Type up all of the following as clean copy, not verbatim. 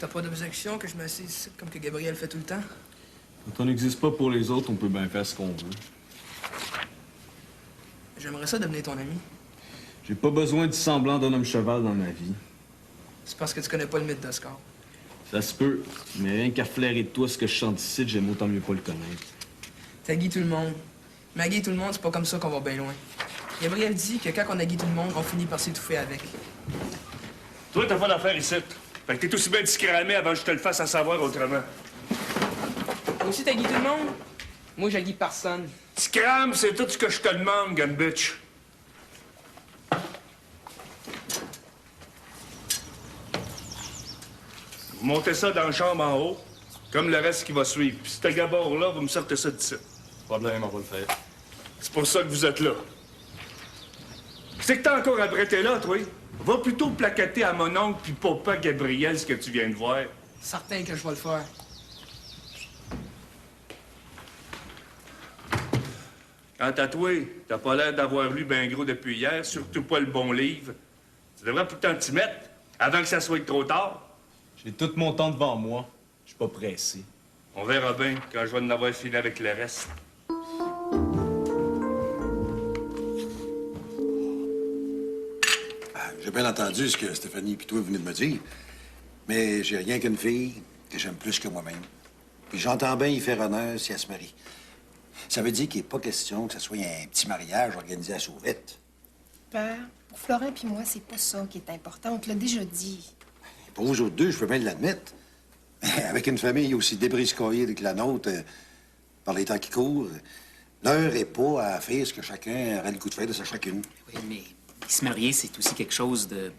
T'as pas d'objection que je m'assise ici comme que Gabriel fait tout le temps? Quand on n'existe pas pour les autres, on peut bien faire ce qu'on veut. J'aimerais ça devenir ton ami. J'ai pas besoin du semblant d'un homme cheval dans ma vie. C'est parce que tu connais pas le mythe d'Oscar. Ça se peut, mais rien qu'à flairer de toi ce que je chante ici, j'aime autant mieux pas le connaître. T'aguilles tout le monde. Mais aguiller tout le monde, c'est pas comme ça qu'on va bien loin. Gabriel dit que quand on aguille tout le monde, on finit par s'étouffer avec. Toi, t'as pas d'affaire ici. Fait que t'es aussi bien discramé avant que je te le fasse à savoir autrement. Toi aussi, t'aguilles tout le monde? Moi, j'aguille personne. Scram, c'est tout ce que je te demande, gun bitch. Vous montez ça dans la chambre en haut, comme le reste qui va suivre. Puis ce gabord-là, vous me sortez ça d'ici. Problème, on va le faire. C'est pour ça que vous êtes là. C'est que t'as encore à bretter là, toi. Va plutôt plaqueter à mon oncle puis papa Gabriel ce que tu viens de voir. Certain que je vais le faire. Quant à toi, t'as pas l'air d'avoir lu ben gros depuis hier, surtout pas le bon livre. Tu devrais pourtant t'y mettre avant que ça soit trop tard. J'ai tout mon temps devant moi. Je suis pas pressé. On verra bien quand je vais en avoir fini avec le reste. J'ai bien entendu ce que Stéphanie et toi venez de me dire, mais j'ai rien qu'une fille que j'aime plus que moi-même. Puis j'entends bien y faire honneur si elle se marie. Ça veut dire qu'il n'est pas question que ce soit un petit mariage organisé à sauvette. Père, pour Florent puis moi, c'est pas ça qui est important. On te l'a déjà dit. Pour vous autres deux, je peux bien l'admettre. Mais avec une famille aussi débriscoyée que la nôtre, par les temps qui courent, l'heure n'est pas à faire ce que chacun aurait le goût de faire de sa chacune. Oui, mais se marier, c'est aussi quelque chose de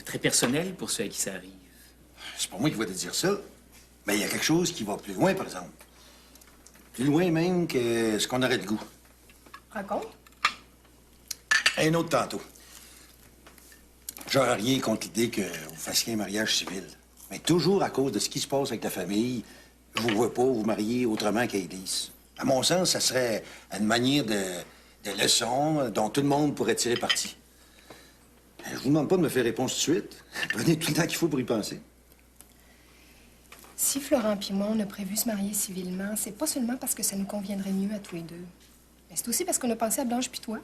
très personnel pour ceux à qui ça arrive. C'est pas moi qui vais te dire ça, mais il y a quelque chose qui va plus loin, par exemple. Plus loin même que ce qu'on aurait le goût. Raconte. Un autre tantôt. J'aurais rien contre l'idée que vous fassiez un mariage civil. Mais toujours à cause de ce qui se passe avec la famille, je vous vois pas vous marier autrement qu'à Élise. À mon sens, ça serait une manière de leçon dont tout le monde pourrait tirer parti. Je vous demande pas de me faire réponse tout de suite. Prenez tout le temps qu'il faut pour y penser. Si Florent puis moi, on a prévu se marier civilement, c'est pas seulement parce que ça nous conviendrait mieux à tous les deux. Mais c'est aussi parce qu'on a pensé à Blanche puis toi.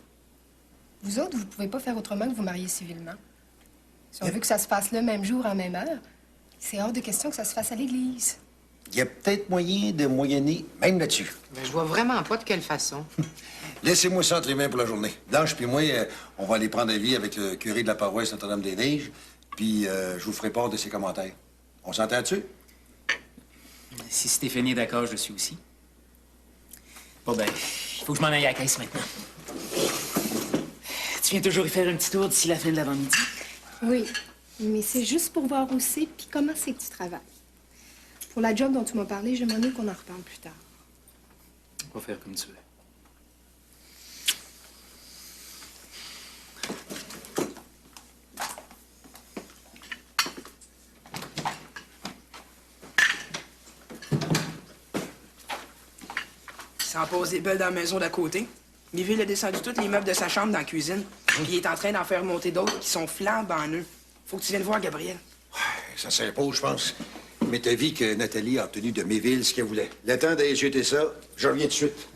Vous autres, vous pouvez pas faire autrement que vous marier civilement. Si on veut que ça se fasse le même jour, en même heure, c'est hors de question que ça se fasse à l'église. Il y a peut-être moyen de moyenner, même là-dessus. Ben, je vois vraiment pas de quelle façon. Laissez-moi ça entre les mains pour la journée. Blanche puis moi, on va aller prendre un lit avec le curé de la paroisse Notre-Dame-des-Neiges, puis je vous ferai part de ses commentaires. On s'entend dessus? Si Stéphanie est d'accord, je le suis aussi. Bon, ben, il faut que je m'en aille à la caisse maintenant. Tu viens toujours y faire un petit tour d'ici la fin de l'avant-midi? Oui, mais c'est juste pour voir où c'est puis comment c'est que tu travailles. Pour la job dont tu m'as parlé, j'aimerais qu'on en reparle plus tard. On va faire comme tu veux. Ça en pose des belles dans la maison d'à côté. Miville a descendu tous les meubles de sa chambre dans la cuisine. Puis il est en train d'en faire monter d'autres qui sont flambant neufs. Faut que tu viennes voir, Gabriel. Ça s'impose, je pense. Mais t'as vu que Nathalie a obtenu de Méville ce qu'elle voulait. Le temps d'aller jeter ça, je reviens tout de suite.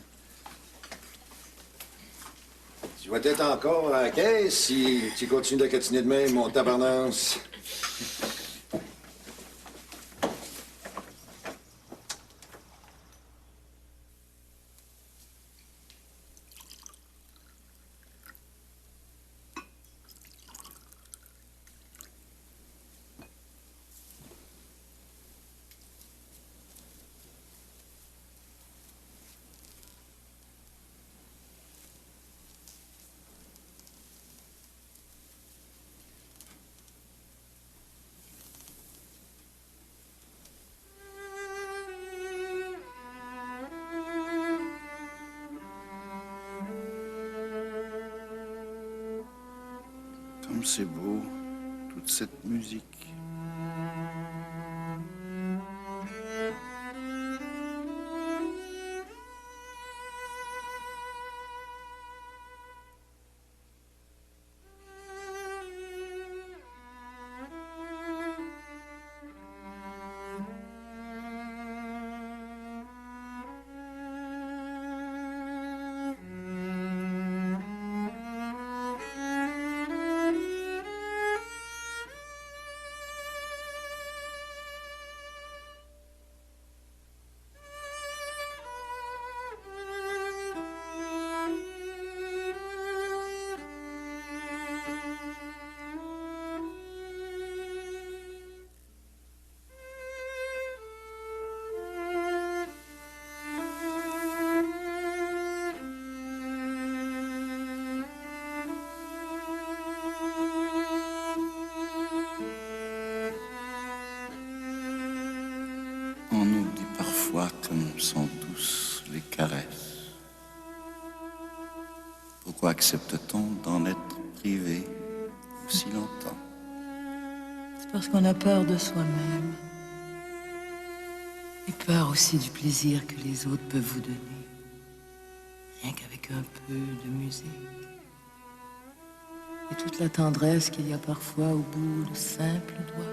Tu vas être encore à la caisse si tu continues de catiner de même, mon tabarnance. Comme c'est beau, toute cette musique. accepte-t-on d'en être privé aussi longtemps? C'est parce qu'on a peur de soi-même. Et peur aussi du plaisir que les autres peuvent vous donner. Rien qu'avec un peu de musique. Et toute la tendresse qu'il y a parfois au bout de simples doigts.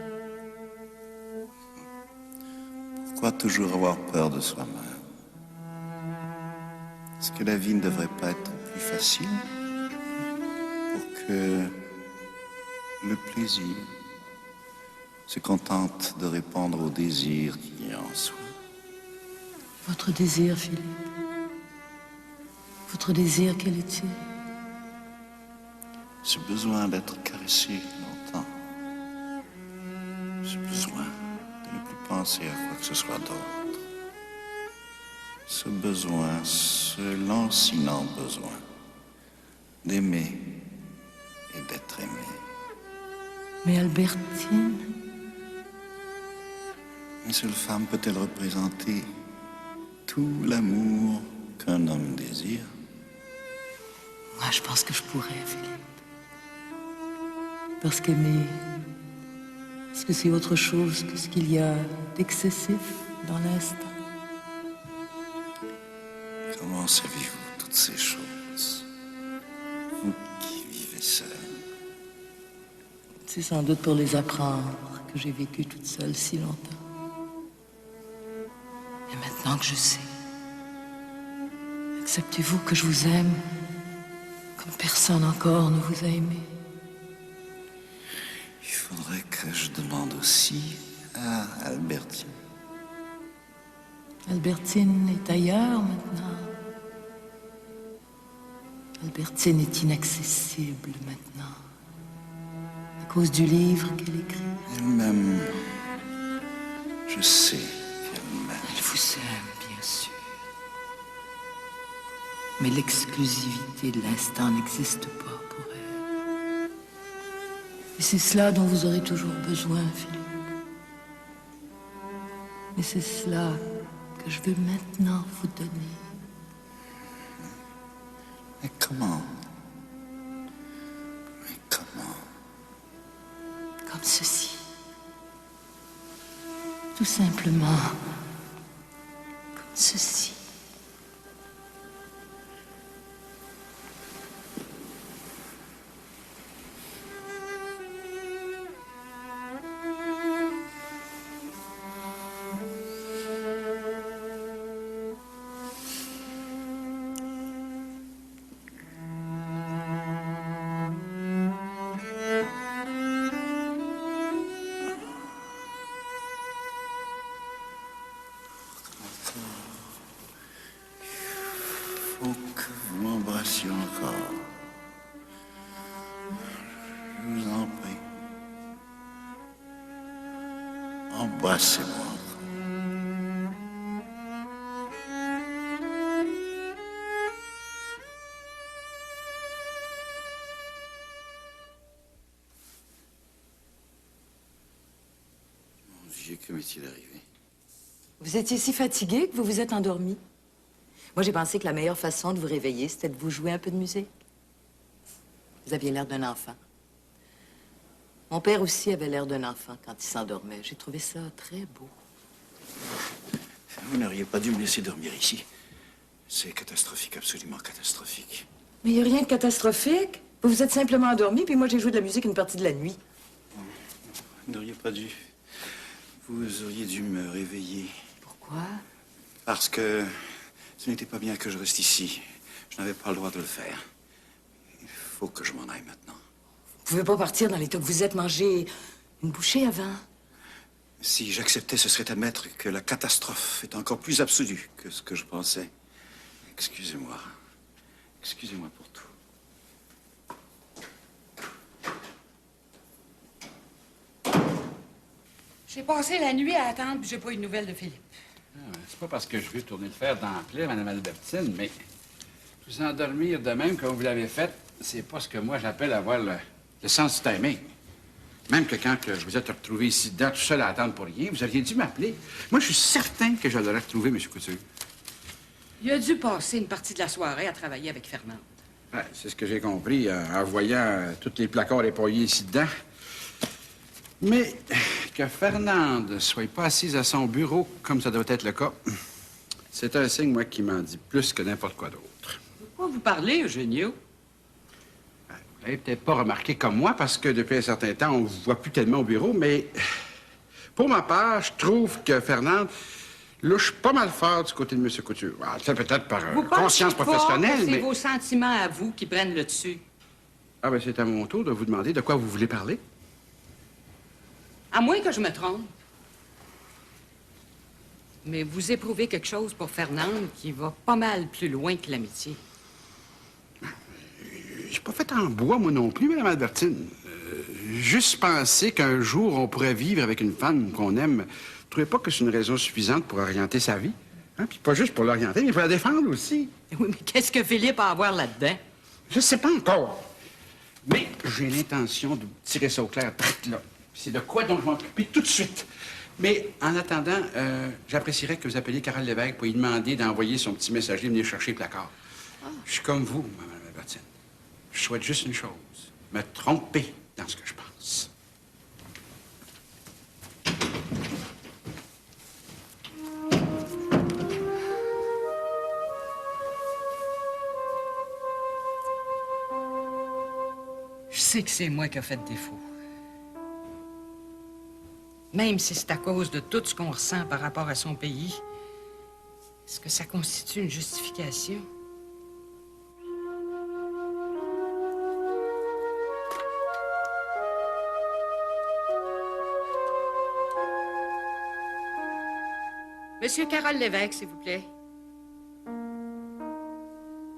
Pourquoi toujours avoir peur de soi-même? Est-ce que la vie ne devrait pas être plus facile pour que le plaisir se contente de répondre au désir qui est en soi? Votre désir, Philippe. Votre désir, quel est-il? Ce besoin d'être caressé longtemps. Ce besoin de ne plus penser à quoi que ce soit d'autre. Ce besoin, ce lancinant besoin d'aimer et d'être aimé. Mais Albertine, Une seule femme peut-elle représenter tout l'amour qu'un homme désire? moi je pense que je pourrais, Philippe. Parce qu'aimer, est-ce que c'est autre chose que ce qu'il y a d'excessif dans l'instant? Comment savez-vous toutes ces choses? Vous qui vivez seul. C'est sans doute pour les apprendre que j'ai vécu toute seule si longtemps. Et maintenant que je sais, acceptez-vous que je vous aime comme personne encore ne vous a aimé? Il faudrait que je demande aussi à Albertine. Albertine est ailleurs maintenant. Albertine est inaccessible maintenant. À cause du livre qu'elle écrit. Elle-même, je sais qu'elle m'aime. Elle vous aime, bien sûr. Mais l'exclusivité de l'instant n'existe pas pour elle. Et c'est cela dont vous aurez toujours besoin, Philippe. Et c'est cela que je veux maintenant vous donner. Mais comment? Mais comment? Comme ceci. Tout simplement. Comme ceci. Faut que vous m'embrassiez encore. Je vous en prie. Embrassez-moi encore. Mon Dieu, que m'est-il arrivé? Vous étiez si fatigué que vous vous êtes endormi. Moi, j'ai pensé que la meilleure façon de vous réveiller, c'était de vous jouer un peu de musique. Vous aviez l'air d'un enfant. Mon père aussi avait l'air d'un enfant quand il s'endormait. J'ai trouvé ça très beau. Vous n'auriez pas dû me laisser dormir ici. C'est catastrophique, absolument catastrophique. Mais il n'y a rien de catastrophique. Vous vous êtes simplement endormi, puis moi, j'ai joué de la musique une partie de la nuit. Vous n'auriez pas dû. Vous auriez dû me réveiller. Pourquoi? Parce que ce n'était pas bien que je reste ici. Je n'avais pas le droit de le faire. Il faut que je m'en aille maintenant. Vous pouvez pas partir dans l'état que vous êtes, manger une bouchée avant. Si j'acceptais, ce serait admettre que la catastrophe est encore plus absolue que ce que je pensais. Excusez-moi. Excusez-moi pour tout. J'ai passé la nuit à attendre, puis j'ai pas eu de nouvelles de Philippe. C'est pas parce que je veux tourner le fer dans la plaie, Mme Albertine, mais vous endormir de même comme vous l'avez fait, c'est pas ce que moi j'appelle avoir le sens du timing. Même que quand que je vous êtes retrouvé ici dedans, tout seul à attendre pour rien, vous auriez dû m'appeler. Moi, je suis certain que je l'aurais retrouvé, M. Couture. Il a dû passer une partie de la soirée à travailler avec Fernande. Ouais, c'est ce que j'ai compris en voyant tous les placards épaillés ici-dedans. Mais que Fernande soit pas assise à son bureau comme ça doit être le cas, c'est un signe, moi, qui m'en dit plus que n'importe quoi d'autre. De quoi vous parlez, Eugenio? Vous l'avez peut-être pas remarqué comme moi, parce que depuis un certain temps, on ne vous voit plus tellement au bureau, mais pour ma part, je trouve que Fernande louche pas mal fort du côté de M. Couture. Alors, c'est peut-être par Vous conscience pensez pas professionnelle, que c'est mais... vos sentiments à vous qui prennent le dessus? Ah, ben c'est à mon tour de vous demander de quoi vous voulez parler. À moins que je me trompe. Mais vous éprouvez quelque chose pour Fernande qui va pas mal plus loin que l'amitié. J'ai pas fait en bois, moi non plus, Mme Albertine. Juste penser qu'un jour, on pourrait vivre avec une femme qu'on aime. Vous trouvez pas que c'est une raison suffisante pour orienter sa vie? Hein? Puis pas juste pour l'orienter, mais pour la défendre aussi. Oui, mais qu'est-ce que Philippe a à voir là-dedans? Je sais pas encore. Mais j'ai l'intention de tirer ça au clair très là. C'est de quoi dont je vais m'occuper tout de suite. Mais en attendant, j'apprécierais que vous appeliez Carole Lévesque pour lui demander d'envoyer son petit messager venir chercher le placard. Je suis comme vous, Mme Albertine. Je souhaite juste une chose, me tromper dans ce que je pense. Je sais que c'est moi qui ai fait défaut. Même si c'est à cause de tout ce qu'on ressent par rapport à son pays, est-ce que ça constitue une justification? Monsieur Carole Lévesque, s'il vous plaît.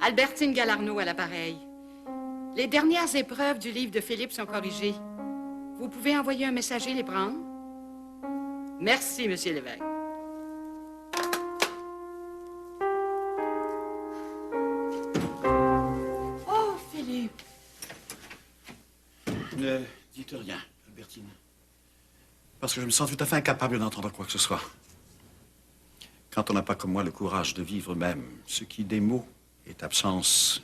Albertine Galarneau à l'appareil. Les dernières épreuves du livre de Philippe sont corrigées. Vous pouvez envoyer un messager les prendre? Merci, Monsieur Lévesque. Oh, Philippe! Ne dites rien, Albertine. Parce que je me sens tout à fait incapable d'entendre quoi que ce soit. Quand on n'a pas comme moi le courage de vivre même ce qui des mots est absence,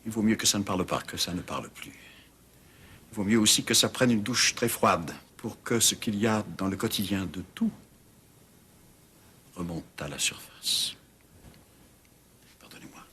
il vaut mieux que ça ne parle pas, que ça ne parle plus. Il vaut mieux aussi que ça prenne une douche très froide pour que ce qu'il y a dans le quotidien de tout remonte à la surface. Pardonnez-moi.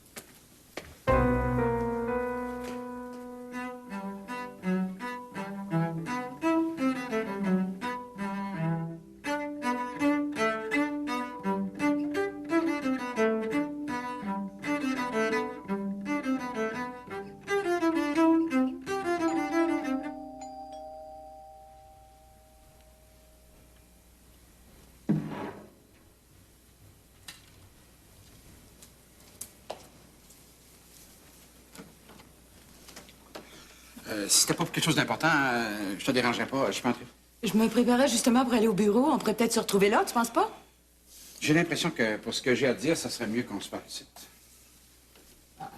Si c'était pas pour quelque chose d'important, je te dérangerais pas. Je peux entrer. Je me préparais justement pour aller au bureau. On pourrait peut-être se retrouver là, tu penses pas? J'ai l'impression que pour ce que j'ai à te dire, ça serait mieux qu'on se parle ici.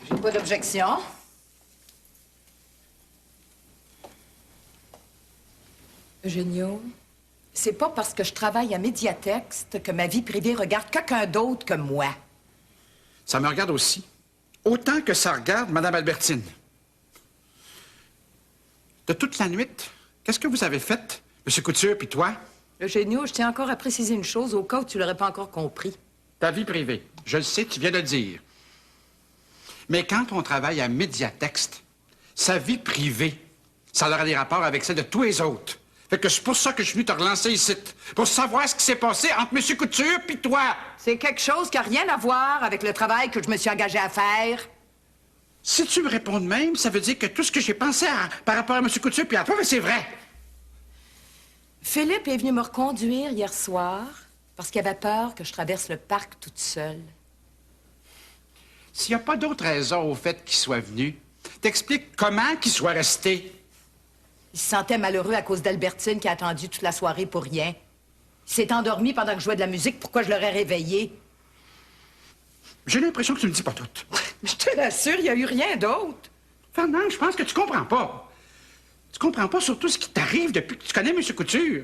J'ai pas d'objection. Eugenio, c'est pas parce que je travaille à Médiatexte que ma vie privée regarde quelqu'un d'autre que moi. Ça me regarde aussi. Autant que ça regarde Mme Albertine. De toute la nuit, qu'est-ce que vous avez fait, M. Couture, puis toi? Eugenio, je tiens encore à préciser une chose au cas où tu l'aurais pas encore compris. Ta vie privée. Je le sais, tu viens de le dire. Mais quand on travaille à Médiatexte, sa vie privée, ça aura des rapports avec celle de tous les autres. Fait que c'est pour ça que je suis venu te relancer ici, pour savoir ce qui s'est passé entre M. Couture puis toi. C'est quelque chose qui n'a rien à voir avec le travail que je me suis engagée à faire. Si tu me réponds de même, ça veut dire que tout ce que j'ai pensé par rapport à M. Couture puis à toi, c'est vrai. Philippe est venu me reconduire hier soir parce qu'il avait peur que je traverse le parc toute seule. S'il n'y a pas d'autre raison au fait qu'il soit venu, t'expliques comment qu'il soit resté. Il se sentait malheureux à cause d'Albertine qui a attendu toute la soirée pour rien. Il s'est endormi pendant que je jouais de la musique. Pourquoi je l'aurais réveillé? J'ai l'impression que tu ne me dis pas tout. Je te l'assure, il n'y a eu rien d'autre. Fernand, je pense que tu comprends pas. Tu comprends pas surtout ce qui t'arrive depuis que tu connais M. Couture.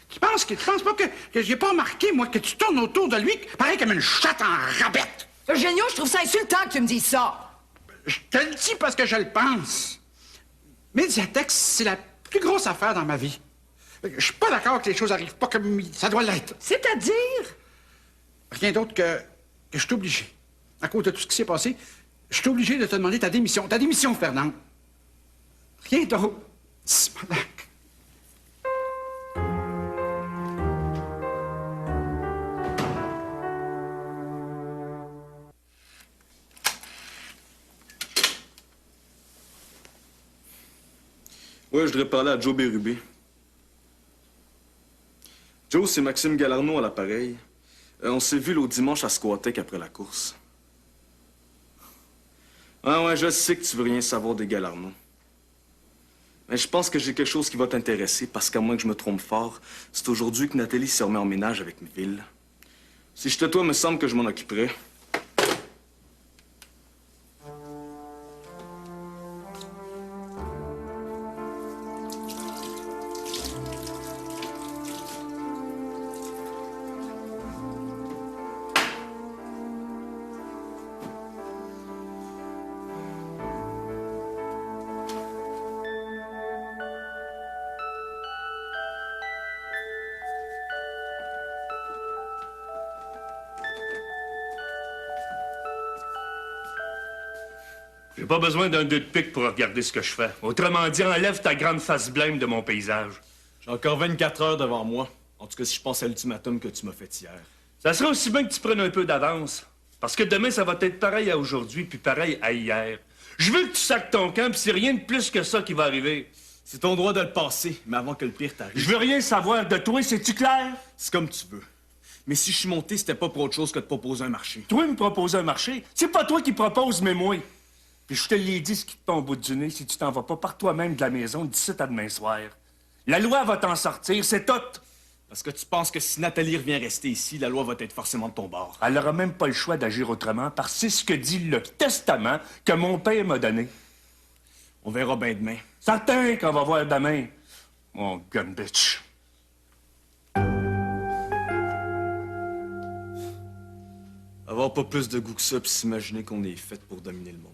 Tu penses pas que j'ai pas remarqué, moi, que tu tournes autour de lui pareil comme une chatte en rabette? Eugenio, je trouve ça insultant que tu me dises ça. Je te le dis parce que je le pense. Mediatek, c'est la plus grosse affaire dans ma vie. Je suis pas d'accord que les choses arrivent pas comme ça doit l'être. C'est-à-dire? Rien d'autre que je suis obligé. À cause de tout ce qui s'est passé, je suis obligé de te demander ta démission. Ta démission, Fernand. Rien d'autre. Simonac. Ouais, je voudrais parler à Joe Bérubé. Joe, c'est Maxime Galarno à l'appareil. On s'est vu l'autre dimanche à Squatec après la course. Ah ouais, je sais que tu veux rien savoir des Galarno. Mais je pense que j'ai quelque chose qui va t'intéresser, parce qu'à moins que je me trompe fort, c'est aujourd'hui que Nathalie se remet en ménage avec Ville. Si j'étais toi, il me semble que je m'en occuperais. J'ai pas besoin d'un deux de pique pour regarder ce que je fais. Autrement dit, enlève ta grande face blême de mon paysage. J'ai encore 24 heures devant moi. En tout cas, si je pense à l'ultimatum que tu m'as fait hier. Ça serait aussi bien que tu prennes un peu d'avance. Parce que demain, ça va être pareil à aujourd'hui, puis pareil à hier. Je veux que tu sacs ton camp, puis c'est rien de plus que ça qui va arriver. C'est ton droit de le passer, mais avant que le pire t'arrive. Je veux rien savoir de toi, c'est-tu clair? C'est comme tu veux. Mais si je suis monté, c'était pas pour autre chose que de proposer un marché. Toi, me proposer un marché? C'est pas toi qui propose, mais moi. Puis je te l'ai dit, ce qui te tombe au bout du nez, si tu t'en vas pas par toi-même de la maison d'ici à demain soir. La loi va t'en sortir, c'est tout. Parce que tu penses que si Nathalie revient rester ici, la loi va être forcément de ton bord. Elle n'aura même pas le choix d'agir autrement, parce que c'est ce que dit le testament que mon père m'a donné. On verra bien demain. Certain qu'on va voir demain, mon gun bitch. Avoir pas plus de goût que ça, puis s'imaginer qu'on est fait pour dominer le monde.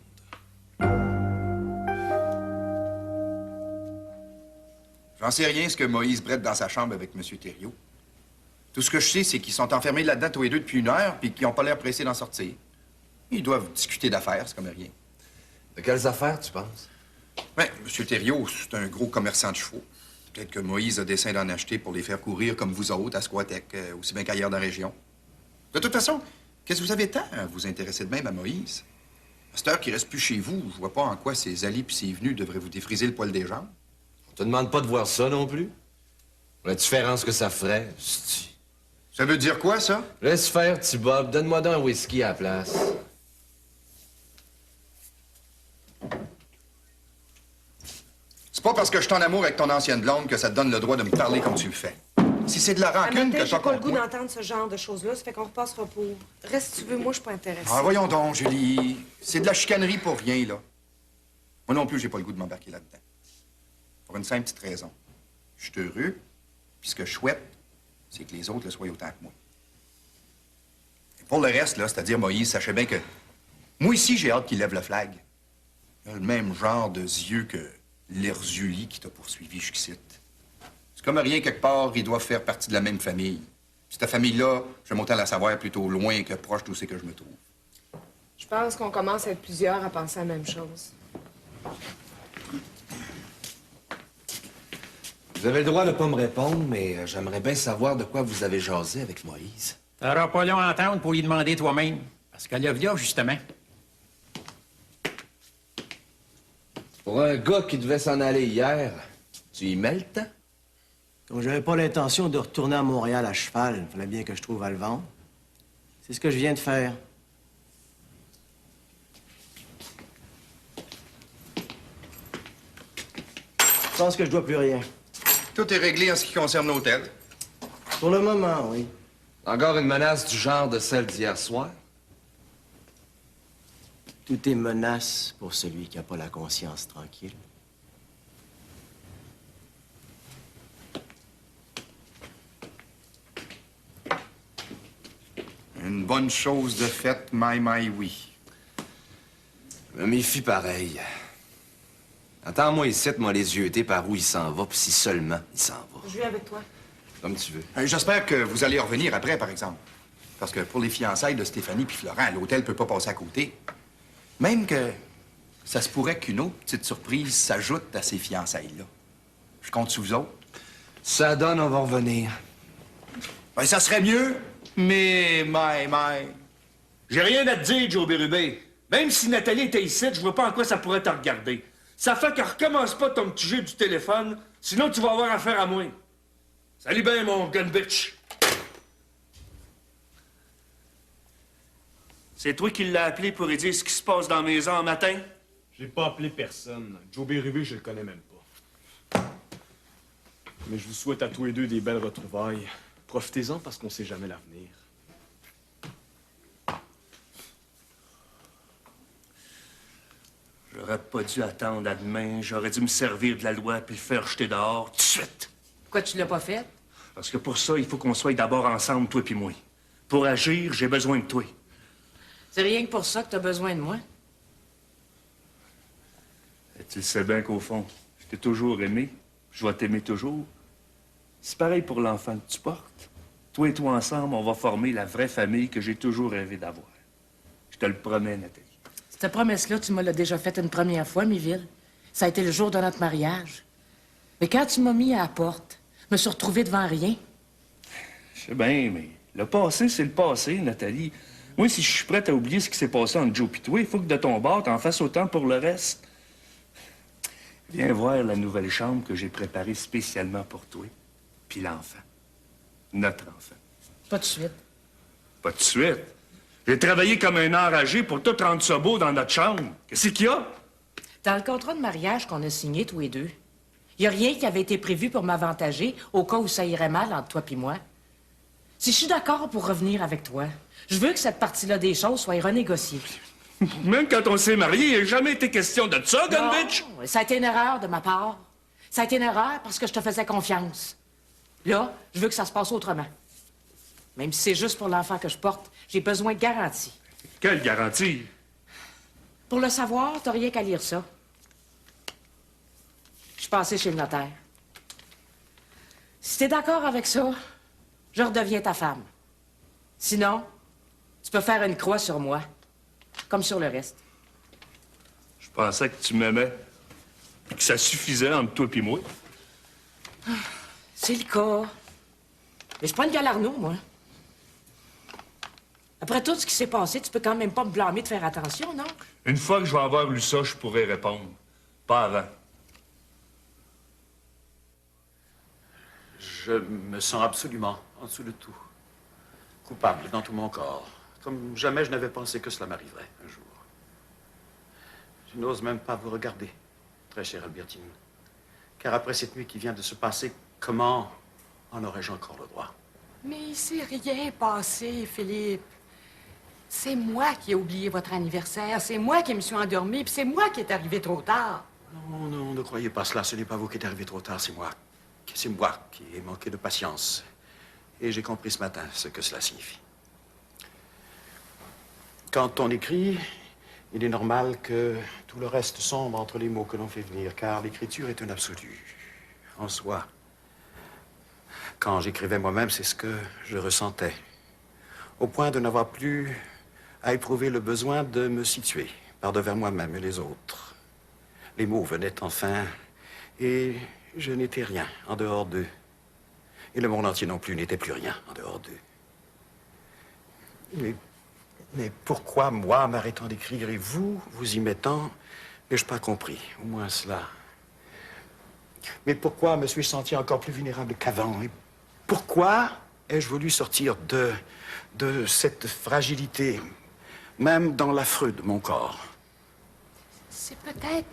J'en sais rien ce que Moïse brette dans sa chambre avec M. Thériault. Tout ce que je sais, c'est qu'ils sont enfermés là-dedans tous les deux depuis 1 heure, puis qu'ils n'ont pas l'air pressés d'en sortir. Ils doivent discuter d'affaires, c'est comme rien. De quelles affaires, tu penses? Ben, M. Thériault, c'est un gros commerçant de chevaux. Peut-être que Moïse a dessein d'en acheter pour les faire courir comme vous autres à Squatec, aussi bien qu'ailleurs dans la région. De toute façon, qu'est-ce que vous avez tant à vous intéresser de même à Moïse? À cette heure qu'il reste plus chez vous, je vois pas en quoi ses allées puis ses venues devraient vous défriser le poil des jambes. On te demande pas de voir ça non plus. La différence que ça ferait, c'est... Ça veut dire quoi, ça? Laisse faire, petit Bob. Donne-moi donc un whisky à la place. C'est pas parce que je suis en amour avec ton ancienne blonde que ça te donne le droit de me parler comme tu le fais. Si c'est de la rancune que j'ai t'as pas le contre goût moi... d'entendre ce genre de choses-là, ça fait qu'on repassera pour. Reste si tu veux, moi, je suis pas intéressée. Ah, voyons donc, Julie. C'est de la chicanerie pour rien, là. Moi non plus, j'ai pas le goût de m'embarquer là-dedans. Pour une simple petite raison. Je suis heureux, puis ce que je souhaite, c'est que les autres le soient autant que moi. Et pour le reste, là, c'est-à-dire Moïse, sachez bien que moi ici, j'ai hâte qu'il lève le flag. Il a le même genre de yeux que l'Erzuli qui t'a poursuivi jusqu'ici. C'est comme rien quelque part, ils doivent faire partie de la même famille. Puis cette famille-là, je m'entends la savoir plutôt loin que proche d'où c'est que je me trouve. Je pense qu'on commence à être plusieurs à penser la même chose. Vous avez le droit de pas me répondre, mais j'aimerais bien savoir de quoi vous avez jasé avec Moïse. T'auras pas long à entendre pour lui demander toi-même. Parce qu'elle là, justement. Pour un gars qui devait s'en aller hier, tu y mets le temps? Comme j'avais pas l'intention de retourner à Montréal à cheval, il fallait bien que je trouve à le vendre. C'est ce que je viens de faire. Je pense que je dois plus rien. Tout est réglé en ce qui concerne l'hôtel. Pour le moment, oui. Encore une menace du genre de celle d'hier soir? Tout est menace pour celui qui n'a pas la conscience tranquille. Une bonne chose de faite, oui. Je me méfie pareil. Attends-moi ici, moi les yeux par où il s'en va, puis si seulement il s'en va. Je vais avec toi. Comme tu veux. J'espère que vous allez revenir après, par exemple. Parce que pour les fiançailles de Stéphanie puis Florent, l'hôtel peut pas passer à côté. Même que ça se pourrait qu'une autre petite surprise s'ajoute à ces fiançailles-là. Je compte sur vous autres. Ça donne, on va revenir. Ben, ça serait mieux, mais... J'ai rien à te dire, Joe Bérubé. Même si Nathalie était ici, je vois pas en quoi ça pourrait te regarder. Ça fait qu'elle recommence pas ton petit jeu du téléphone, sinon tu vas avoir affaire à moi. Salut bien, mon gun bitch. C'est toi qui l'as appelé pour lui dire ce qui se passe dans la maison en matin? J'ai pas appelé personne. Joe Bérubé, je le connais même pas. Mais je vous souhaite à tous les deux des belles retrouvailles. Profitez-en parce qu'on sait jamais l'avenir. J'aurais pas dû attendre à demain. J'aurais dû me servir de la loi puis le faire jeter dehors tout de suite. Pourquoi tu l'as pas fait? Parce que pour ça, il faut qu'on soit d'abord ensemble, toi puis moi. Pour agir, j'ai besoin de toi. C'est rien que pour ça que t'as besoin de moi. Et tu le sais bien qu'au fond, je t'ai toujours aimé. Je vais t'aimer toujours. C'est pareil pour l'enfant que tu portes. Toi et toi ensemble, on va former la vraie famille que j'ai toujours rêvé d'avoir. Je te le promets, Nathalie. Cette promesse-là, tu me l'as déjà faite une première fois, Miville. Ça a été le jour de notre mariage. Mais quand tu m'as mis à la porte, je me suis retrouvée devant rien. Je sais bien, mais le passé, c'est le passé, Nathalie. Moi, si je suis prête à oublier ce qui s'est passé entre Joe et toi, il faut que de ton bord, t'en fasses autant pour le reste. Viens voir la nouvelle chambre que j'ai préparée spécialement pour toi. Puis l'enfant. Notre enfant. Pas de suite. Pas de suite. J'ai travaillé comme un enragé pour tout rendre ça beau dans notre chambre. Qu'est-ce qu'il y a? Dans le contrat de mariage qu'on a signé tous les deux, il n'y a rien qui avait été prévu pour m'avantager au cas où ça irait mal entre toi et moi. Si je suis d'accord pour revenir avec toi, je veux que cette partie-là des choses soit renégociée. Même quand on s'est mariés, il n'a jamais été question de ça, Gunbitch. Non, ça a été une erreur de ma part. Ça a été une erreur parce que je te faisais confiance. Là, je veux que ça se passe autrement. Même si c'est juste pour l'enfant que je porte, j'ai besoin de garantie. Quelle garantie? Pour le savoir, t'as rien qu'à lire ça. Je suis passée chez le notaire. Si t'es d'accord avec ça, je redeviens ta femme. Sinon, tu peux faire une croix sur moi, comme sur le reste. Je pensais que tu m'aimais. Que ça suffisait entre toi et moi. C'est le cas. Mais je suis pas une Galarno, moi. Après tout ce qui s'est passé, tu peux quand même pas me blâmer de faire attention, non? Une fois que je vais avoir lu ça, je pourrai répondre. Pas avant. Je me sens absolument en dessous de tout. Coupable dans tout mon corps. Comme jamais je n'avais pensé que cela m'arriverait un jour. Je n'ose même pas vous regarder, très chère Albertine. Car après cette nuit qui vient de se passer, comment en aurais-je encore le droit? Mais il s'est rien passé, Philippe. C'est moi qui ai oublié votre anniversaire. C'est moi qui me suis endormie, puis c'est moi qui est arrivé trop tard. Non, non, ne croyez pas cela. Ce n'est pas vous qui êtes arrivé trop tard, c'est moi. C'est moi qui ai manqué de patience. Et j'ai compris ce matin ce que cela signifie. Quand on écrit, il est normal que tout le reste sombre entre les mots que l'on fait venir, car l'écriture est un absolu en soi. Quand j'écrivais moi-même, c'est ce que je ressentais, au point de n'avoir plus à éprouver le besoin de me situer par-devers moi-même et les autres. Les mots venaient enfin, et je n'étais rien en dehors d'eux. Et le monde entier non plus n'était plus rien en dehors d'eux. Mais pourquoi, moi, m'arrêtant d'écrire et vous, vous y mettant, n'ai-je pas compris, au moins cela? Mais pourquoi me suis-je senti encore plus vulnérable qu'avant? Et pourquoi ai-je voulu sortir de cette fragilité, même dans l'affreux de mon corps? C'est peut-être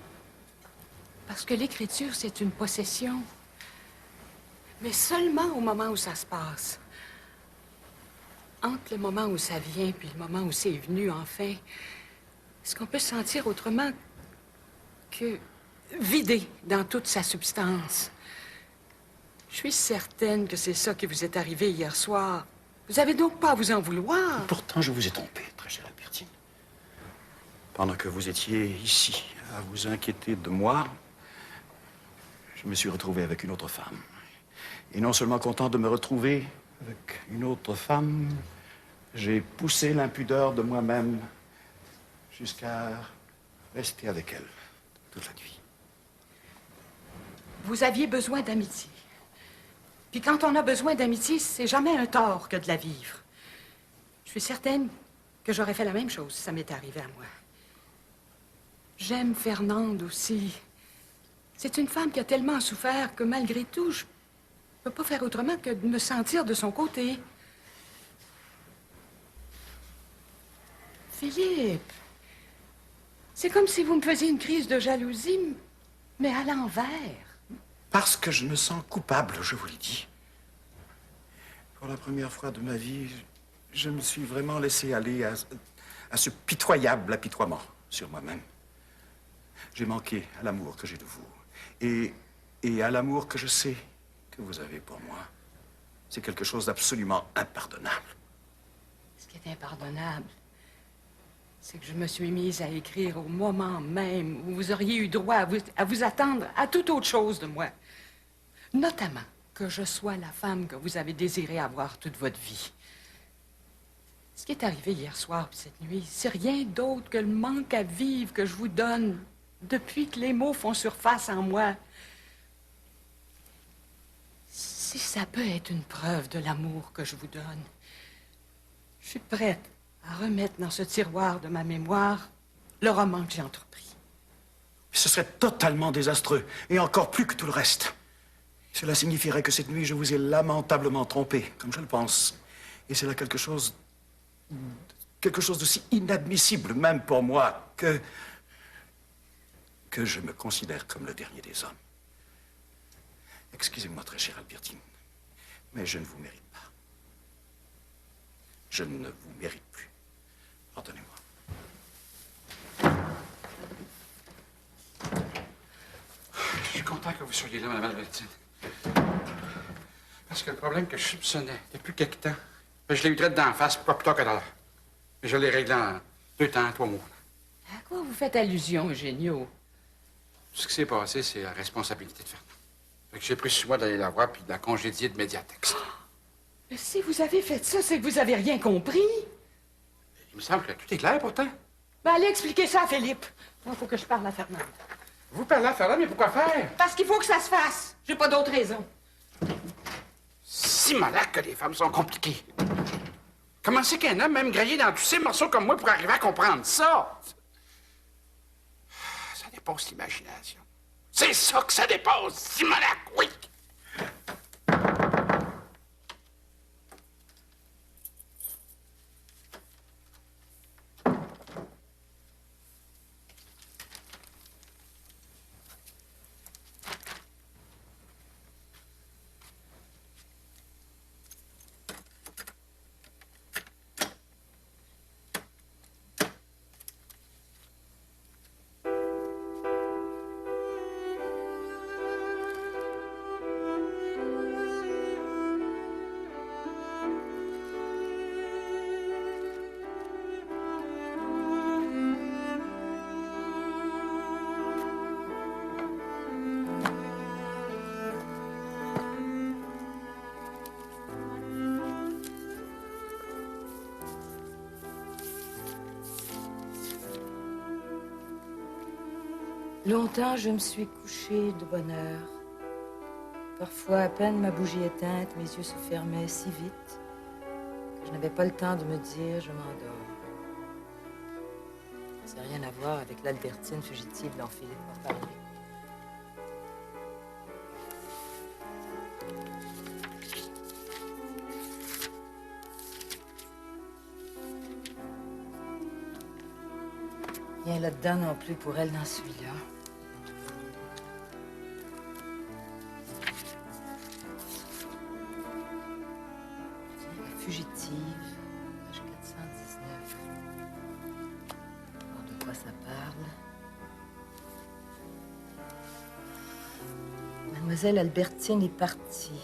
parce que l'écriture, c'est une possession. Mais seulement au moment où ça se passe. Entre le moment où ça vient puis le moment où c'est venu, enfin, est-ce qu'on peut se sentir autrement que vidé dans toute sa substance? Je suis certaine que c'est ça qui vous est arrivé hier soir. Vous avez donc pas à vous en vouloir. Pourtant, je vous ai trompé, très chère Albertine. Pendant que vous étiez ici à vous inquiéter de moi, je me suis retrouvé avec une autre femme. Et non seulement content de me retrouver avec une autre femme, j'ai poussé l'impudeur de moi-même jusqu'à rester avec elle toute la nuit. Vous aviez besoin d'amitié. Puis quand on a besoin d'amitié, c'est jamais un tort que de la vivre. Je suis certaine que j'aurais fait la même chose si ça m'était arrivé à moi. J'aime Fernande aussi. C'est une femme qui a tellement souffert que malgré tout, je peux pas faire autrement que de me sentir de son côté. Philippe, c'est comme si vous me faisiez une crise de jalousie, mais à l'envers. Parce que je me sens coupable, je vous l'ai dit. Pour la première fois de ma vie, je me suis vraiment laissé aller à ce pitoyable apitoiement sur moi-même. J'ai manqué à l'amour que j'ai de vous et à l'amour que je sais que vous avez pour moi. C'est quelque chose d'absolument impardonnable. Ce qui est impardonnable, c'est que je me suis mise à écrire au moment même où vous auriez eu droit à vous attendre à toute autre chose de moi. Notamment que je sois la femme que vous avez désiré avoir toute votre vie. Ce qui est arrivé hier soir puis cette nuit, c'est rien d'autre que le manque à vivre que je vous donne depuis que les mots font surface en moi. Si ça peut être une preuve de l'amour que je vous donne, je suis prête à remettre dans ce tiroir de ma mémoire le roman que j'ai entrepris. Ce serait totalement désastreux, et encore plus que tout le reste. Cela signifierait que cette nuit, je vous ai lamentablement trompé, comme je le pense. Et c'est là quelque chose d'aussi inadmissible, même pour moi, que je me considère comme le dernier des hommes. Excusez-moi, très chère Albertine, mais je ne vous mérite pas. Je ne vous mérite plus. Pardonnez-moi. Je suis content que vous soyez là, Mme Albertine. Parce que le problème que je soupçonnais depuis quelque temps, ben, je l'ai eu direct d'en face, pas plus tard que dans l'heure. Et je l'ai réglé en 2 temps, 3 mots. À quoi vous faites allusion, Eugenio? Ce qui s'est passé, c'est la responsabilité de Fernand. Fait que j'ai pris sur moi d'aller la voir puis de la congédier de médiatex. Mais si vous avez fait ça, c'est que vous avez rien compris. Il me semble que tout est clair, pourtant. Ben, allez expliquer ça à Philippe. Moi, il faut que je parle à Fernande. Vous parlez à Fernand, mais pourquoi faire? Parce qu'il faut que ça se fasse. J'ai pas d'autre raison. Si malade que les femmes sont compliquées. Comment c'est qu'un homme, même grillé dans tous ces morceaux comme moi, pour arriver à comprendre ça? Ça dépasse l'imagination. C'est ça que ça dépasse, Simonac, oui! Longtemps, je me suis couchée de bonne heure. Parfois, à peine ma bougie éteinte, mes yeux se fermaient si vite que je n'avais pas le temps de me dire « je m'endors ». Ça n'a rien à voir avec l'Albertine fugitive dont Philippe m'a parlé. Rien là-dedans non plus pour elle dans celui-là. Fugitive, page 419. Alors, de quoi ça parle? Mademoiselle Albertine est partie.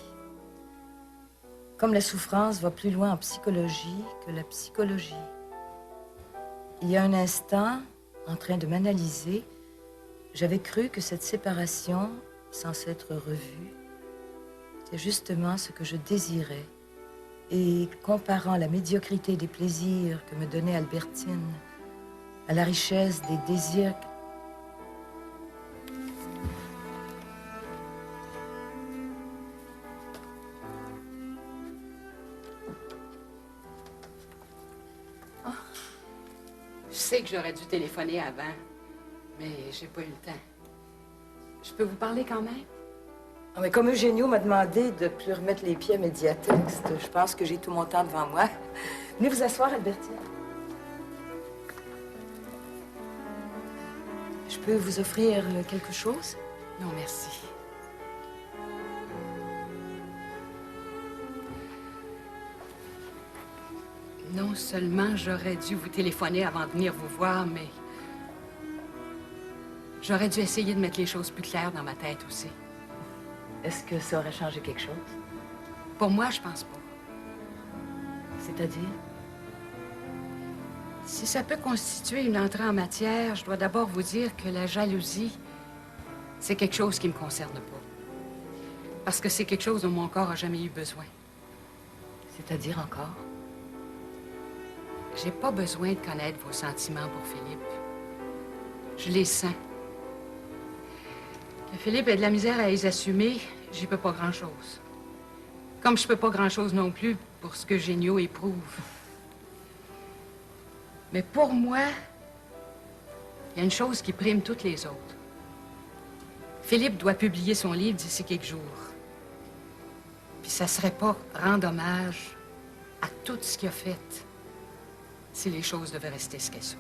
Comme la souffrance va plus loin en psychologie que la psychologie. Il y a un instant, en train de m'analyser, j'avais cru que cette séparation, sans s'être revue, était justement ce que je désirais. Et comparant la médiocrité des plaisirs que me donnait Albertine à la richesse des désirs... Je sais que j'aurais dû téléphoner avant, mais j'ai pas eu le temps. Je peux vous parler quand même? Ah, mais comme Eugenio m'a demandé de plus remettre les pieds à Médiatexte, je pense que j'ai tout mon temps devant moi. Venez vous asseoir, Albertine. Je peux vous offrir quelque chose? Non, merci. Non seulement j'aurais dû vous téléphoner avant de venir vous voir, mais j'aurais dû essayer de mettre les choses plus claires dans ma tête aussi. Est-ce que ça aurait changé quelque chose? Pour moi, je pense pas. C'est-à-dire? Si ça peut constituer une entrée en matière, je dois d'abord vous dire que la jalousie, c'est quelque chose qui me concerne pas. Parce que c'est quelque chose dont mon corps a jamais eu besoin. C'est-à-dire encore? J'ai pas besoin de connaître vos sentiments pour Philippe. Je les sens. Que Philippe ait de la misère à les assumer, j'y peux pas grand-chose. Comme je peux pas grand-chose non plus pour ce que Eugenio éprouve. Mais pour moi, il y a une chose qui prime toutes les autres. Philippe doit publier son livre d'ici quelques jours. Puis ça serait pas rendre hommage à tout ce qu'il a fait si les choses devaient rester ce qu'elles sont.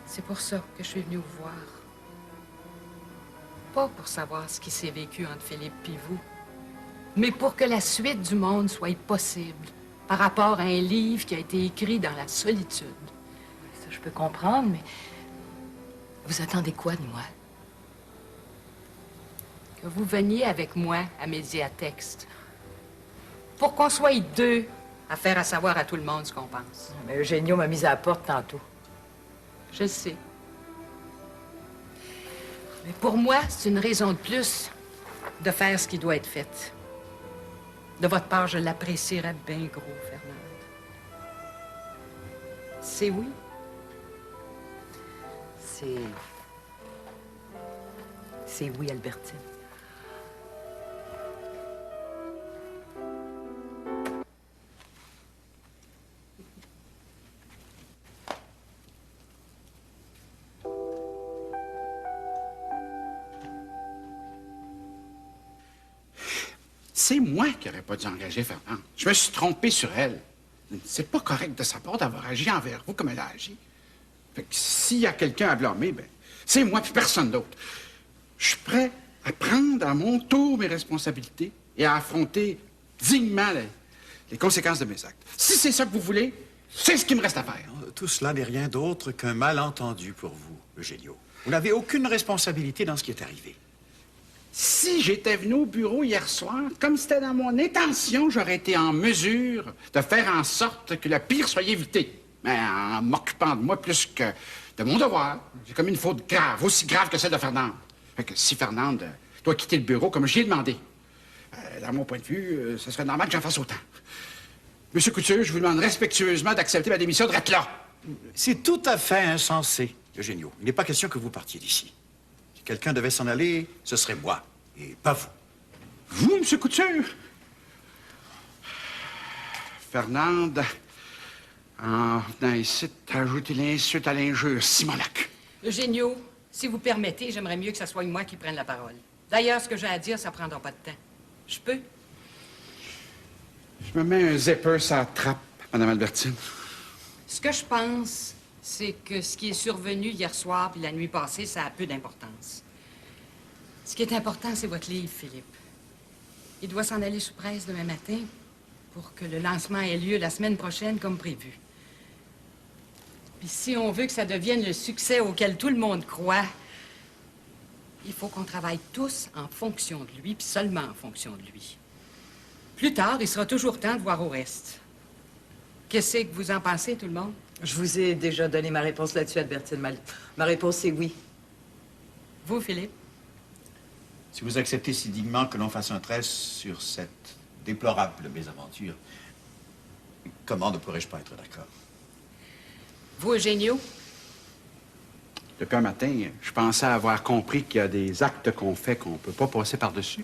C'est pour ça que je suis venue vous voir. Pas pour savoir ce qui s'est vécu entre Philippe et vous, mais pour que la suite du monde soit possible par rapport à un livre qui a été écrit dans la solitude. Ça, je peux comprendre, mais vous attendez quoi de moi? Que vous veniez avec moi à Médiatexte. Pour qu'on soit deux à faire à savoir à tout le monde ce qu'on pense. Mais Eugenio m'a mise à la porte tantôt. Je le sais. Mais pour moi, c'est une raison de plus de faire ce qui doit être fait. De votre part, je l'apprécierais bien gros, Fernande. C'est oui? C'est oui, Albertine. C'est moi qui n'aurais pas dû engager Fernande. Je me suis trompé sur elle. C'est pas correct de sa part d'avoir agi envers vous comme elle a agi. Fait que s'il y a quelqu'un à blâmer, ben, c'est moi puis personne d'autre. Je suis prêt à prendre à mon tour mes responsabilités et à affronter dignement les conséquences de mes actes. Si c'est ça que vous voulez, c'est ce qu'il me reste à faire. Tout cela n'est rien d'autre qu'un malentendu pour vous, Eugenio. Vous n'avez aucune responsabilité dans ce qui est arrivé. Si j'étais venu au bureau hier soir, comme c'était dans mon intention, j'aurais été en mesure de faire en sorte que le pire soit évité. Mais en m'occupant de moi plus que de mon devoir, j'ai commis une faute grave, aussi grave que celle de Fernande. Fait que si Fernande doit quitter le bureau comme j'y ai demandé, dans mon point de vue, ce serait normal que j'en fasse autant. Monsieur Couture, je vous demande respectueusement d'accepter ma démission de rester là. C'est tout à fait insensé, Eugenio. Il n'est pas question que vous partiez d'ici. Si quelqu'un devait s'en aller, ce serait moi, et pas vous. Vous, Monsieur Couture? Fernande, en venant ici, t'as ajouté l'insulte à l'injure, Simonac. Eugenio, si vous permettez, j'aimerais mieux que ce soit moi qui prenne la parole. D'ailleurs, ce que j'ai à dire, ça prendra pas de temps. Je peux? Je me mets un zipper sur la trappe, Madame Albertine. Ce que je pense, c'est que ce qui est survenu hier soir puis la nuit passée, ça a peu d'importance. Ce qui est important, c'est votre livre, Philippe. Il doit s'en aller sous presse demain matin pour que le lancement ait lieu la semaine prochaine comme prévu. Puis si on veut que ça devienne le succès auquel tout le monde croit, il faut qu'on travaille tous en fonction de lui, puis seulement en fonction de lui. Plus tard, il sera toujours temps de voir au reste. Qu'est-ce que vous en pensez, tout le monde? Je vous ai déjà donné ma réponse là-dessus, Albertine. Ma réponse, c'est oui. Vous, Philippe? Si vous acceptez si dignement que l'on fasse un trait sur cette déplorable mésaventure, comment ne pourrais-je pas être d'accord? Vous, Eugenio? Depuis un matin, je pensais avoir compris qu'il y a des actes qu'on fait qu'on ne peut pas passer par-dessus.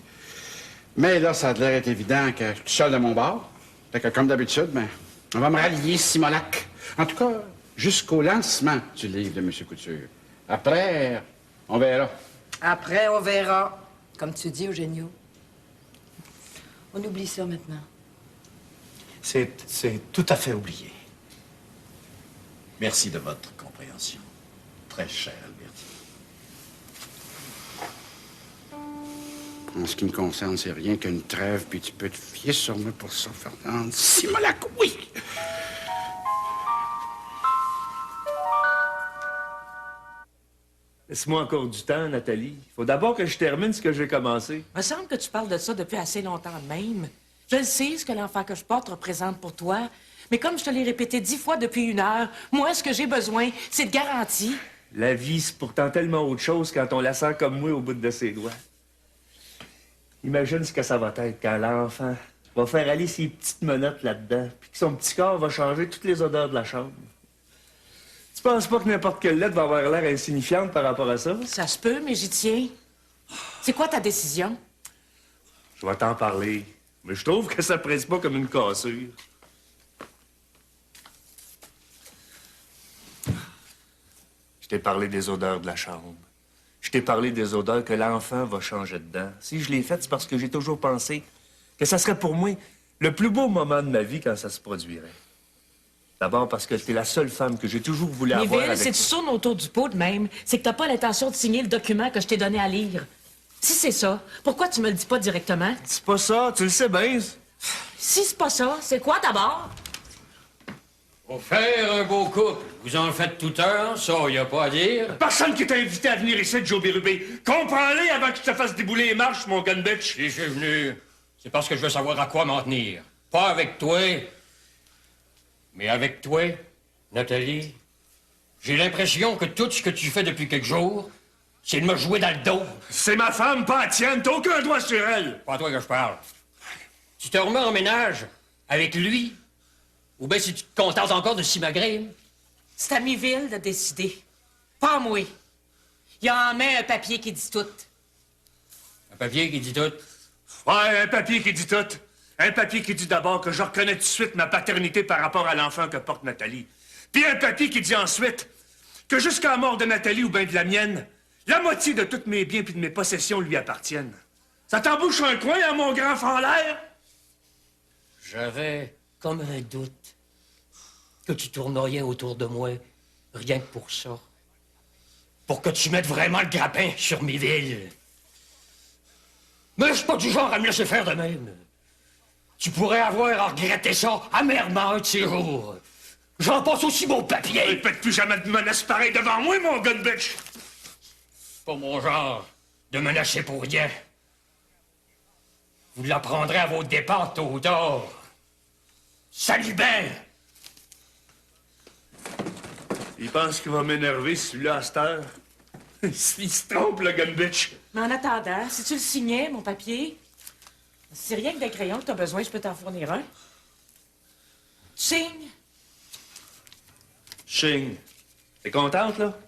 Mais là, ça a l'air être évident que je suis seul de mon bord. Fait que, comme d'habitude, ben, on va me rallier, Simonac. En tout cas, jusqu'au lancement du livre de M. Couture. Après, on verra. Après, on verra. Comme tu dis, Eugenio. On oublie ça maintenant. C'est tout à fait oublié. Merci de votre compréhension. Très cher, Albertine. En ce qui me concerne, c'est rien qu'une trêve, puis tu peux te fier sur moi pour ça, Fernande. Simonac, oui! Laisse-moi encore du temps, Nathalie. Il faut d'abord que je termine ce que j'ai commencé. Il me semble que tu parles de ça depuis assez longtemps même. Je le sais, ce que l'enfant que je porte représente pour toi. Mais comme je te l'ai répété 10 fois depuis 1 heure, moi, ce que j'ai besoin, c'est de garantie. La vie, c'est pourtant tellement autre chose quand on la sent comme moi au bout de ses doigts. Imagine ce que ça va être quand l'enfant va faire aller ses petites menottes là-dedans, puis que son petit corps va changer toutes les odeurs de la chambre. Tu penses pas que n'importe quelle lettre va avoir l'air insignifiante par rapport à ça? Ça se peut, mais j'y tiens. C'est quoi ta décision? Je vais t'en parler, mais je trouve que ça presse pas comme une cassure. Je t'ai parlé des odeurs de la chambre. Je t'ai parlé des odeurs que l'enfant va changer dedans. Si je l'ai fait, c'est parce que j'ai toujours pensé que ça serait pour moi le plus beau moment de ma vie quand ça se produirait. D'abord parce que t'es la seule femme que j'ai toujours voulu avoir Neville, avec si tu tournes autour du pot de même, c'est que t'as pas l'intention de signer le document que je t'ai donné à lire. Si c'est ça, pourquoi tu me le dis pas directement? C'est pas ça, tu le sais bien. Si c'est pas ça, c'est quoi d'abord? Pour faire un beau couple, vous en faites toute heure, ça, y a pas à dire. Personne qui t'a invité à venir ici, Joe Bérubé. Comprends-les avant que je te fasse débouler les marches, mon gun bitch. Si je suis venu, c'est parce que je veux savoir à quoi m'en tenir. Pas avec toi, mais avec toi, Nathalie. J'ai l'impression que tout ce que tu fais depuis quelques jours, c'est de me jouer dans le dos. C'est ma femme, pas la tienne. T'as aucun droit sur elle. Pas à toi que je parle. Tu te remets en ménage avec lui, ou bien si tu te contentes encore de Simagrine. C'est à Miville de décider. Pas moi. Il y a en main un papier qui dit tout. Un papier qui dit tout. Ouais, un papier qui dit tout. Un papier qui dit d'abord que je reconnais tout de suite ma paternité par rapport à l'enfant que porte Nathalie. Puis un papier qui dit ensuite que jusqu'à la mort de Nathalie ou bien de la mienne, la moitié de tous mes biens puis de mes possessions lui appartiennent. Ça t'embouche un coin, hein, mon grand l'air? J'avais comme un doute que tu tournerais autour de moi, rien que pour ça. Pour que tu mettes vraiment le grappin sur Miville. Mais je suis pas du genre à me laisser faire de même. Tu pourrais avoir à regretter ça amèrement un de ces jours. J'en passe aussi mon papier. Répète plus jamais de menaces pareilles devant moi, mon gun bitch. Pas mon genre de menacer pour rien. Vous l'apprendrez à vos dépens tôt ou tard. Salut ben! Il pense qu'il va m'énerver, celui-là, à cette heure. Il se trompe, le gun bitch. Mais en attendant, si tu le signais, mon papier, si c'est rien que des crayons que t'as besoin, je peux t'en fournir un. Tu signes? Ching. T'es contente, là?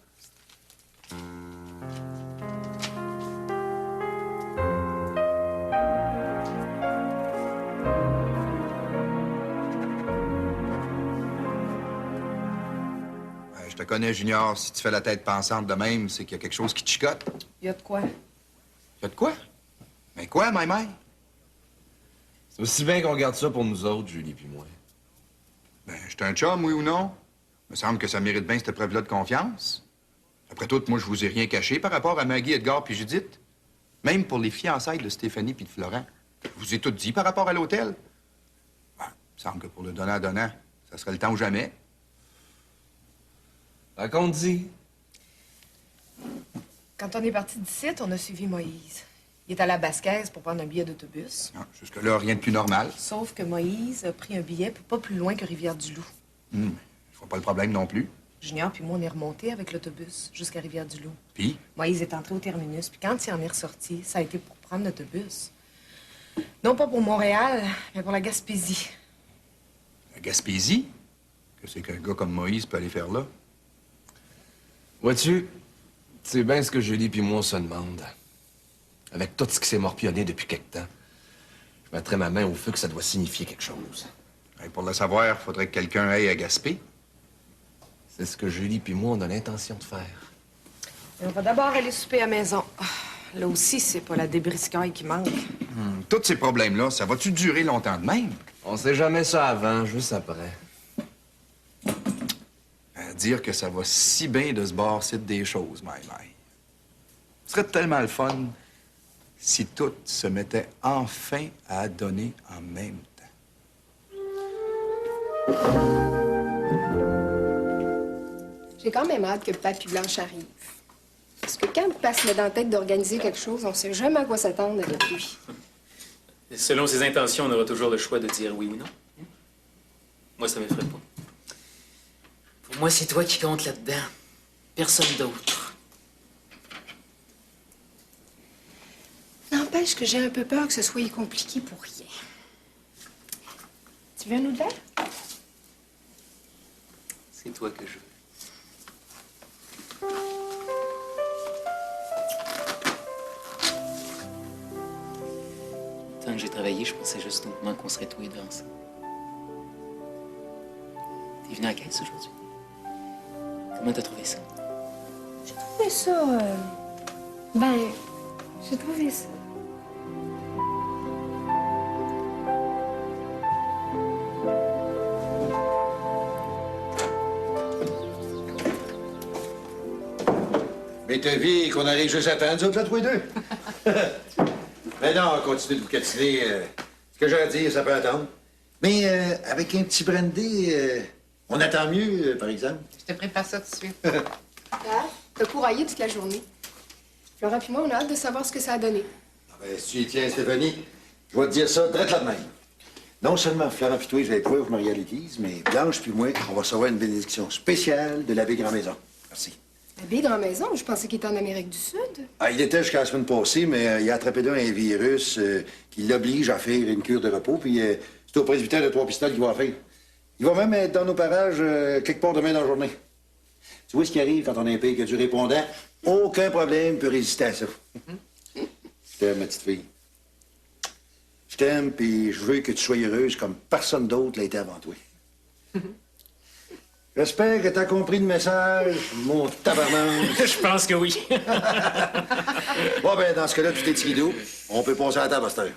Je te connais, Junior. Si tu fais la tête pensante de même, c'est qu'il y a quelque chose qui te chicote. Il y a de quoi? Il y a de quoi? Mais quoi, Maï? C'est aussi bien qu'on garde ça pour nous autres, Julie puis moi. Ben, je suis un chum, oui ou non? Il me semble que ça mérite bien cette preuve-là de confiance. Après tout, moi, je vous ai rien caché par rapport à Maggie, Edgar puis Judith. Même pour les fiançailles de Stéphanie puis de Florent. Je vous ai tout dit par rapport à l'hôtel. Ben, il me semble que pour le donnant-donnant, ça serait le temps ou jamais. Raconte-y. Quand on est parti d'ici, on a suivi Moïse. Il est allé à Basquez pour prendre un billet d'autobus. Ah, jusque-là, rien de plus normal. Sauf que Moïse a pris un billet pour pas plus loin que Rivière-du-Loup. Je vois pas le problème non plus. Junior puis moi, on est remontés avec l'autobus jusqu'à Rivière-du-Loup. Puis? Moïse est entré au terminus, puis quand il en est ressorti, ça a été pour prendre l'autobus. Non pas pour Montréal, mais pour la Gaspésie. La Gaspésie? Que c'est qu'un gars comme Moïse peut aller faire là? Vois-tu, c'est bien ce que Julie puis moi on se demande. Avec tout ce qui s'est morpionné depuis quelque temps, je mettrais ma main au feu que ça doit signifier quelque chose. Et pour le savoir, faudrait que quelqu'un aille à Gaspé. C'est ce que Julie puis moi on a l'intention de faire. Et on va d'abord aller souper à la maison. Là aussi, c'est pas la débriscaille qui manque. Tous ces problèmes-là, ça va-tu durer longtemps de même? On sait jamais ça avant, juste après. À dire que ça va si bien de se barrer des choses, my. Ce serait tellement le fun si tout se mettait enfin à donner en même temps. J'ai quand même hâte que Papy Blanche arrive. Parce que quand Pape se met dans la tête d'organiser quelque chose, on sait jamais à quoi s'attendre avec lui. Selon ses intentions, on aura toujours le choix de dire oui ou non. Moi, ça m'effraie pas. Pour moi, c'est toi qui compte là-dedans. Personne d'autre. N'empêche que j'ai un peu peur que ce soit compliqué pour rien. Tu veux un noodle? C'est toi que je veux. Tant que j'ai travaillé, je pensais juste au moment qu'on serait tous les deux ensemble. T'es venu à la caisse aujourd'hui? Comment t'as trouvé ça? J'ai trouvé ça... Ben, j'ai trouvé ça... Mais t'as vu qu'on arrive juste à temps, nous autres, là, tous les deux? Mais non, continuez de vous catiner. Ce que j'ai à dire, ça peut attendre. Mais avec un petit brandy, on attend mieux, par exemple. Je te prépare ça tout de suite. Dad, t'as couraillé toute la journée. Florent puis moi, on a hâte de savoir ce que ça a donné. Ah ben, si tu y tiens, Stéphanie, je vais te dire ça direct là de même. Non seulement Florent puis toi, je vais pouvoir vous marier à l'église, mais Blanche puis moi, on va recevoir une bénédiction spéciale de l'abbé Grand-Maison. Merci. L'abbé Grand-Maison, je pensais qu'il était en Amérique du Sud. Ah, il était jusqu'à la semaine passée, mais il a attrapé d'un un virus qui l'oblige à faire une cure de repos, puis c'est au presbytère de Trois-Pistoles qu'il va faire. Il va même être dans nos parages quelque part demain dans la journée. Tu vois ce qui arrive quand on a un pays qui a du répondant? Aucun problème peut résister à ça. Je t'aime, ma petite fille. Je t'aime, puis je veux que tu sois heureuse comme personne d'autre l'a été avant toi. J'espère que t'as compris le message, mon tabarnak. Je pense que oui. Bon, ben, dans ce cas-là, tout est tigidou. On peut passer à la table à cette heure.